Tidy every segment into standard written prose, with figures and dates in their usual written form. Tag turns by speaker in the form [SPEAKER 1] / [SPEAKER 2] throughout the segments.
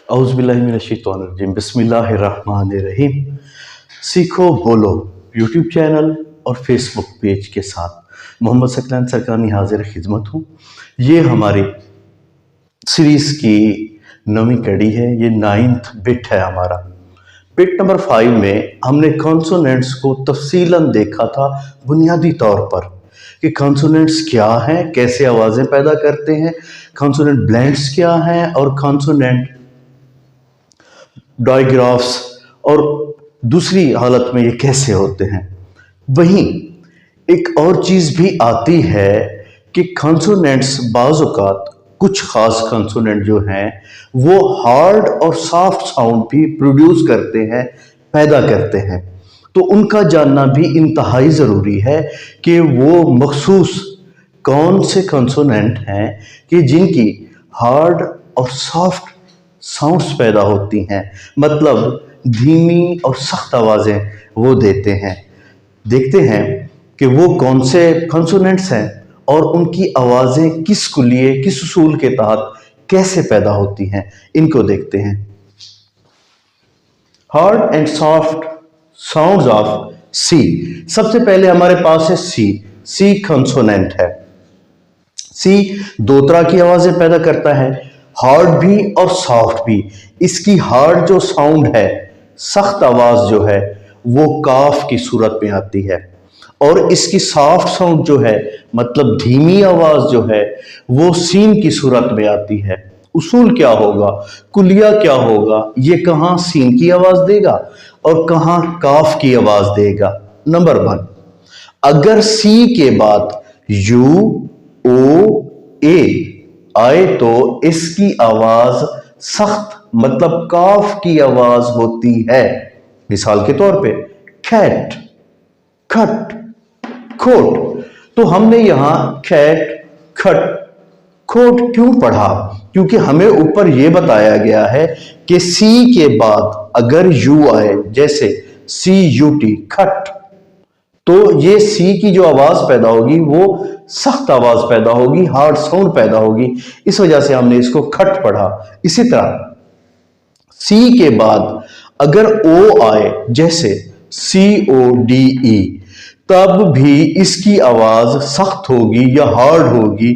[SPEAKER 1] औज़ुबिल्लाहिमिनश्शैतानिर्रजीम बिस्मिल्लाहिर्रहमानिर्रहीम। सीखो बोलो यूट्यूब चैनल और फेसबुक पेज के साथ मोहम्मद सकलान सरकानी हाजिर खिदमत हूँ। ये हमारी सीरीज़ की नवीं कड़ी है, ये 9th बिट है हमारा। बिट नंबर 5 में हमने कॉन्सोनेंट्स को तफसीलन देखा था बुनियादी तौर पर कि कॉन्सोनेंट्स क्या हैं, कैसे आवाज़ें पैदा करते हैं, कॉन्सोनेंट ब्लेंड्स क्या हैं और कॉन्सोनेंट डायग्राफ्स और दूसरी हालत में ये कैसे होते हैं। वहीं एक और चीज़ भी आती है कि कॉन्सोनेंट्स बाज़ औक़ात कुछ ख़ास कॉन्सोनेंट जो हैं वो हार्ड और सॉफ्ट साउंड भी प्रोड्यूस करते हैं, पैदा करते हैं। तो उनका जानना भी इंतहाई ज़रूरी है कि वो मखसूस कौन से कॉन्सोनेंट हैं कि जिनकी हार्ड और सॉफ्ट साउंड्स पैदा होती हैं, मतलब धीमी और सख्त आवाज़ें वो देते हैं। देखते हैं कि वो कौन से कॉन्सोनेंट्स हैं और उनकी आवाज़ें किस कुलिये किस उसूल के तहत कैसे पैदा होती हैं, इनको देखते हैं। Hard and soft sounds of C. सबसे पहले हमारे पास है सी कॉन्सोनेंट है। सी दो तरह की आवाज़ें पैदा करता है, हार्ड भी और सॉफ्ट भी। इसकी हार्ड जो साउंड है, सख्त आवाज़ जो है वो काफ की सूरत में आती है, और इसकी सॉफ्ट साउंड जो है मतलब धीमी आवाज़ जो है वो सीन की सूरत में आती है। उसूल क्या होगा, कुलिया क्या होगा, ये कहाँ सीन की आवाज़ देगा और कहाँ काफ की आवाज़ देगा। नंबर 1, अगर सी के बाद यू ओ ए आए तो इसकी आवाज सख्त मतलब काफ की आवाज होती है। मिसाल के तौर पे कैट, खट, खोट। तो हमने यहां कैट, खट, खोट क्यों पढ़ा? क्योंकि हमें ऊपर यह बताया गया है कि सी के बाद अगर यू आए, जैसे सी यू टी खट, तो ये सी की जो आवाज पैदा होगी वो सख्त आवाज पैदा होगी, हार्ड साउंड पैदा होगी। इस वजह से हमने इसको खट पढ़ा। इसी तरह सी के बाद अगर ओ आए, जैसे सी ओ डी ई, तब भी इसकी आवाज सख्त होगी या हार्ड होगी।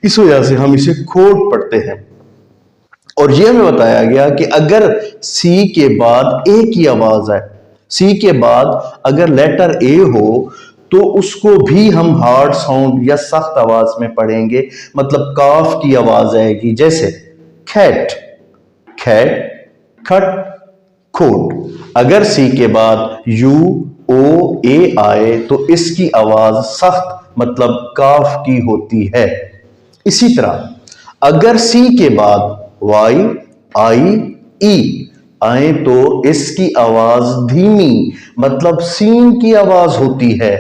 [SPEAKER 1] इस वजह से हम इसे खोट पढ़ते हैं। और यह हमें बताया गया कि अगर सी के बाद ए की आवाज आए, सी के बाद अगर लेटर ए हो तो उसको भी हम हार्ड साउंड या सख्त आवाज में पढ़ेंगे, मतलब काफ की आवाज आएगी, जैसे खैट, खैट, खट, खोट। अगर सी के बाद यू ओ ए आए तो इसकी आवाज सख्त मतलब काफ की होती है। इसी तरह अगर सी के बाद वाई आई ई आए तो इसकी आवाज धीमी मतलब सीन की आवाज होती है,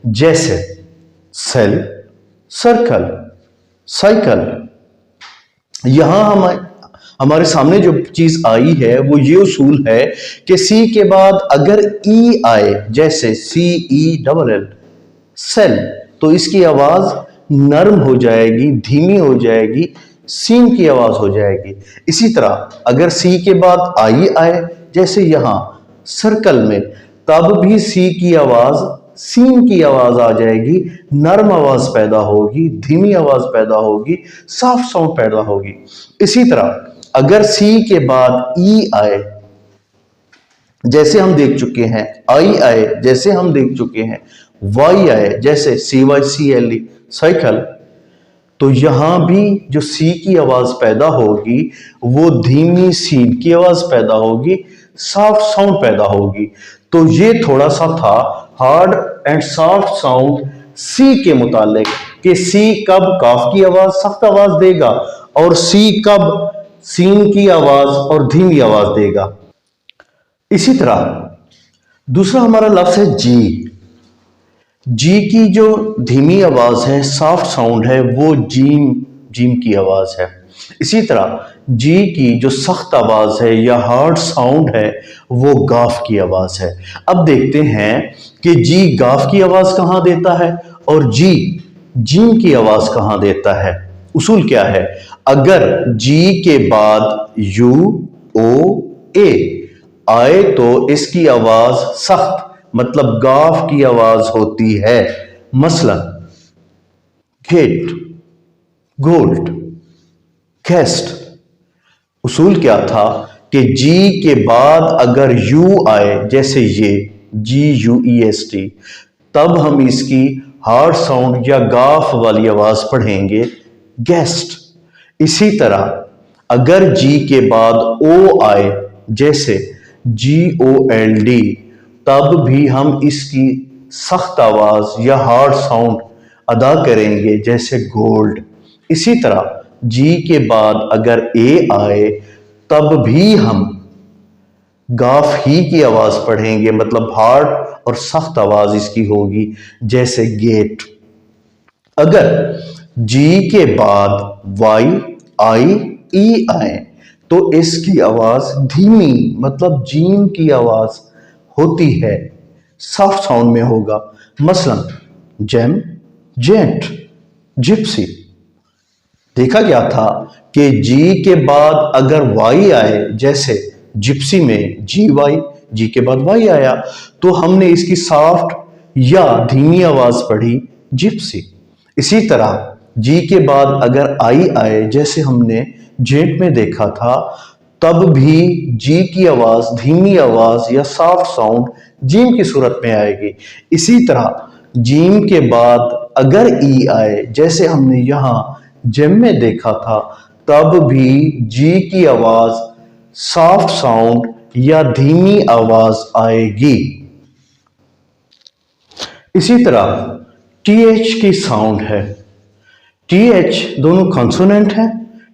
[SPEAKER 1] जैसे सेल, सर्कल, साइकिल। यहां हमारे सामने जो चीज आई है वो ये उसूल है कि सी के बाद अगर ई आए, जैसे सी ई डबल एल, सेल, तो इसकी आवाज नरम हो जाएगी, धीमी हो जाएगी, सीन की आवाज हो जाएगी। इसी तरह अगर सी के बाद आई आए, जैसे यहां सर्कल में, तब भी सी की आवाज सीन की आवाज आ जाएगी, नरम आवाज पैदा होगी, धीमी आवाज पैदा होगी, सॉफ्ट साउंड पैदा होगी। इसी तरह अगर सी के बाद ई आए, जैसे हम देख चुके हैं, आई आए जैसे हम देख चुके हैं, वाई आए जैसे C Y C L E, cycle, तो यहां भी जो सी की आवाज पैदा होगी वो धीमी सीन की आवाज पैदा होगी, सॉफ्ट साउंड पैदा होगी। तो ये थोड़ा सा था हार्ड एंड सॉफ्ट साउंड सी के मुतालिक कि सी कब काफ की आवाज सख्त आवाज देगा और सी कब सीन की आवाज और धीमी आवाज देगा। इसी तरह दूसरा हमारा लफ्ज है जी। जी की जो धीमी आवाज है, सॉफ्ट साउंड है, वो जीम, जीम की आवाज है। इसी तरह जी की जो सख्त आवाज है या हार्ड साउंड है वो गाफ की आवाज है। अब देखते हैं कि जी गाफ की आवाज कहां देता है और जी जीम की आवाज कहां देता है। उसूल क्या है? अगर जी के बाद यू ओ ए। आए तो इसकी आवाज सख्त मतलब गाफ की आवाज होती है, मसलन गेट, गोल्ड, गेस्ट। उसूल क्या था कि जी के बाद अगर यू आए, जैसे ये GUEST, तब हम इसकी हार्ड साउंड या गाफ वाली आवाज पढ़ेंगे, गेस्ट। इसी तरह अगर जी के बाद ओ आए, जैसे GOLD, तब भी हम इसकी सख्त आवाज या हार्ड साउंड अदा करेंगे, जैसे गोल्ड। इसी तरह जी के बाद अगर ए आए, तब भी हम गाफ ही की आवाज पढ़ेंगे, मतलब हार्ड और सख्त आवाज इसकी होगी, जैसे गेट। अगर जी के बाद वाई, आई, ई आए, तो इसकी आवाज धीमी मतलब जीम की आवाज होती है, सॉफ्ट साउंड में होगा, मसलन जेम, जेंट, जिप्सी। देखा गया था कि जी के बाद अगर वाई आए, जैसे जिप्सी में GY, जी के बाद वाई आया, तो हमने इसकी सॉफ्ट या धीमी आवाज पढ़ी, जिप्सी। इसी तरह जी के बाद अगर आई आए, जैसे हमने जेंट में देखा था, तब भी जी की आवाज, धीमी आवाज या सॉफ्ट साउंड जीम की सूरत में आएगी। इसी तरह जीम के बाद अगर ई आए, जैसे हमने यहां जेम में देखा था, तब भी जी की आवाज सॉफ्ट साउंड या धीमी आवाज आएगी। इसी तरह TH की साउंड है। TH दोनों कॉन्सोनेंट हैं,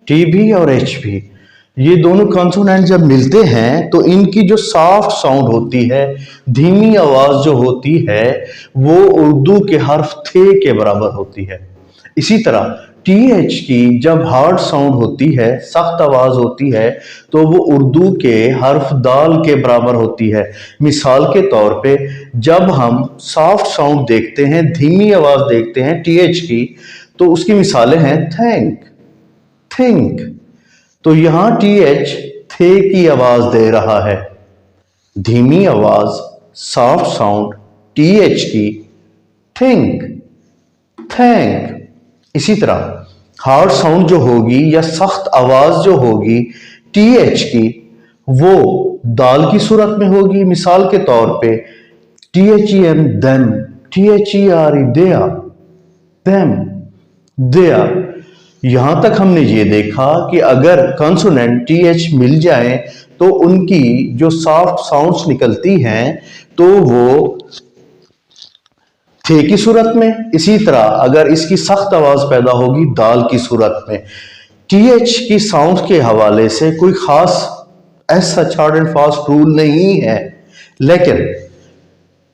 [SPEAKER 1] T भी और H भी। ये दोनों कॉन्सोनेंट जब मिलते हैं तो इनकी जो सॉफ्ट साउंड होती है, धीमी आवाज जो होती है, वो उर्दू के हर्फ थे के बराबर होती है। इसी तरह TH की जब हार्ड साउंड होती है, सख्त आवाज होती है, तो वो उर्दू के हर्फ दाल के बराबर होती है। मिसाल के तौर पे जब हम सॉफ्ट साउंड देखते हैं, धीमी आवाज देखते हैं TH की, तो उसकी मिसालें हैं थैंक, थिंक। तो यहां TH थे की आवाज दे रहा है, धीमी आवाज सॉफ्ट साउंड TH की, थिंक, थैंक। इसी तरह हार्ड साउंड जो होगी या सख्त आवाज जो होगी TH की, वो दाल की सूरत में होगी। मिसाल के तौर पे THEM them, THERE their, them, their। यहां तक हमने ये देखा कि अगर कॉन्सोनेंट TH मिल जाए तो उनकी जो सॉफ्ट साउंड्स निकलती हैं तो वो थे की सूरत में। इसी तरह अगर इसकी सख्त आवाज पैदा होगी दाल की सूरत में। TH की साउंड के हवाले से कोई खास ऐसा हार्ड एंड फास्ट रूल नहीं है, लेकिन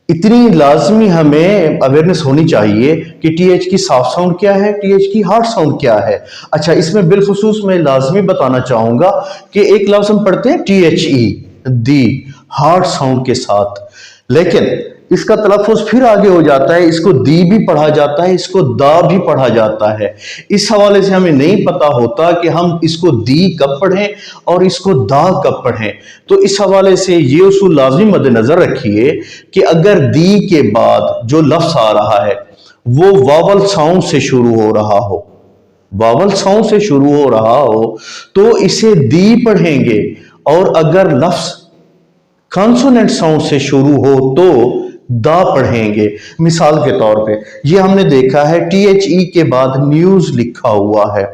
[SPEAKER 1] इतनी लाजमी हमें अवेयरनेस होनी चाहिए कि TH की सॉफ्ट साउंड क्या है, TH की हार्ड साउंड क्या है। अच्छा, इसमें बिलखुसूस मैं लाजमी बताना चाहूंगा कि एक लफ्ज हम पढ़ते हैं THE, दी, हार्ड साउंड के साथ, लेकिन इसका तलफ़ुज़ फिर आगे हो जाता है, इसको दी भी पढ़ा जाता है, इसको दा भी पढ़ा जाता है। इस हवाले से हमें नहीं पता होता कि हम इसको दी कब पढ़ें और इसको दा कब पढ़ें। तो इस हवाले से ये उसूल लाज़मी मद्देनजर रखिए कि अगर दी के बाद जो लफ्ज आ रहा है वो वावल साउंड से शुरू हो रहा हो, वावल साउंड से शुरू हो रहा हो, तो इसे दी पढ़ेंगे, और अगर लफ्ज कॉन्सोनेंट साउंड से शुरू हो तो दा पढ़ेंगे। मिसाल के तौर पे ये हमने देखा है THE के बाद न्यूज लिखा हुआ है,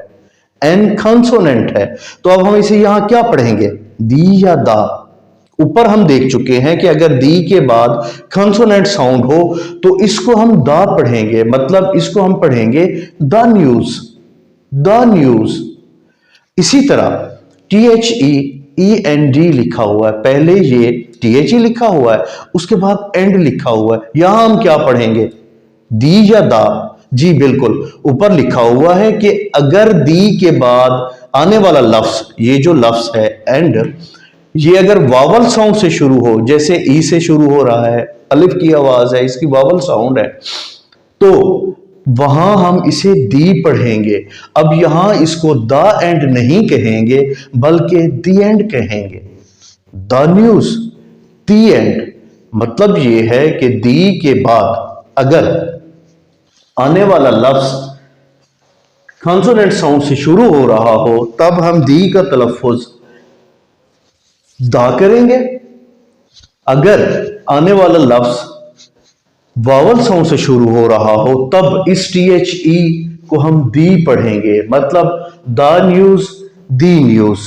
[SPEAKER 1] एन कॉन्सोनेंट है, तो अब हम इसे यहां क्या पढ़ेंगे, दी या दा। ऊपर हम देख चुके हैं कि अगर दी के बाद कॉन्सोनेंट साउंड हो तो इसको हम दा पढ़ेंगे, मतलब इसको हम पढ़ेंगे द न्यूज, द न्यूज। इसी तरह THEEND लिखा हुआ है, पहले ये THE लिखा हुआ है, उसके बाद एंड लिखा हुआ है, यहां हम क्या पढ़ेंगे, दी या दा। जी बिल्कुल, ऊपर लिखा हुआ है कि अगर दी के बाद आने वाला लफ्ज, ये जो लफ्ज है एंड, ये अगर वावल साउंड से शुरू हो, जैसे ई से शुरू हो रहा है, अलिफ की आवाज है, इसकी वावल साउंड है, तो वहां हम इसे दी पढ़ेंगे। अब यहां इसको द एंड नहीं कहेंगे बल्कि दी एंड कहेंगे। The news, the and. मतलब ये है कि दी के बाद अगर आने वाला लफ्ज कॉन्सोनेंट साउंड से शुरू हो रहा हो तब हम दी का तलफ्फुज दा करेंगे। अगर आने वाला लफ्ज वावल साउंड से शुरू हो रहा हो तब इस THE को हम दी पढ़ेंगे। मतलब द न्यूज, दी न्यूज।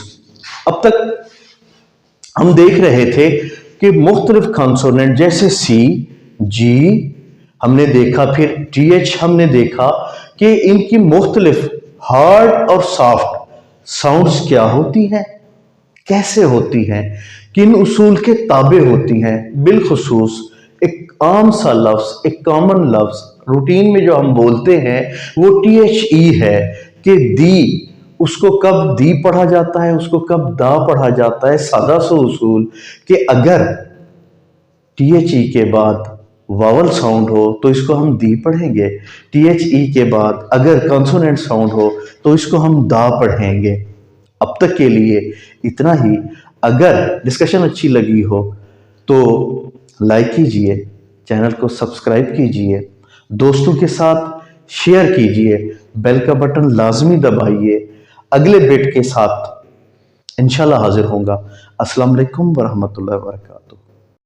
[SPEAKER 1] अब तक हम देख रहे थे कि मुख्तलिफ कॉन्सोनेंट जैसे सी, जी हमने देखा, फिर TH हमने देखा कि इनकी मुख्तलिफ हार्ड और सॉफ्ट साउंड्स क्या होती हैं, कैसे होती हैं, किन उसूल के ताबे होती हैं। बिलखुसूस एक आम सा लफ्ज, एक कॉमन लफ्ज रूटीन में जो हम बोलते हैं वो THE है कि दी, उसको कब दी पढ़ा जाता है, उसको कब दा पढ़ा जाता है। सादा सा उसूल कि अगर THE के बाद वावल साउंड हो तो इसको हम दी पढ़ेंगे। THE के बाद अगर कॉन्सोनेंट साउंड हो तो इसको हम दा पढ़ेंगे। अब तक के लिए इतना ही। अगर डिस्कशन अच्छी लगी हो तो लाइक कीजिए, चैनल को सब्सक्राइब कीजिए, दोस्तों के साथ शेयर कीजिए, बेल का बटन लाजमी दबाइए। अगले बिट के साथ इंशाल्लाह हाजिर होऊंगा। अस्सलाम वालेकुम वरहमतुल्लाहि वबरकातुहू।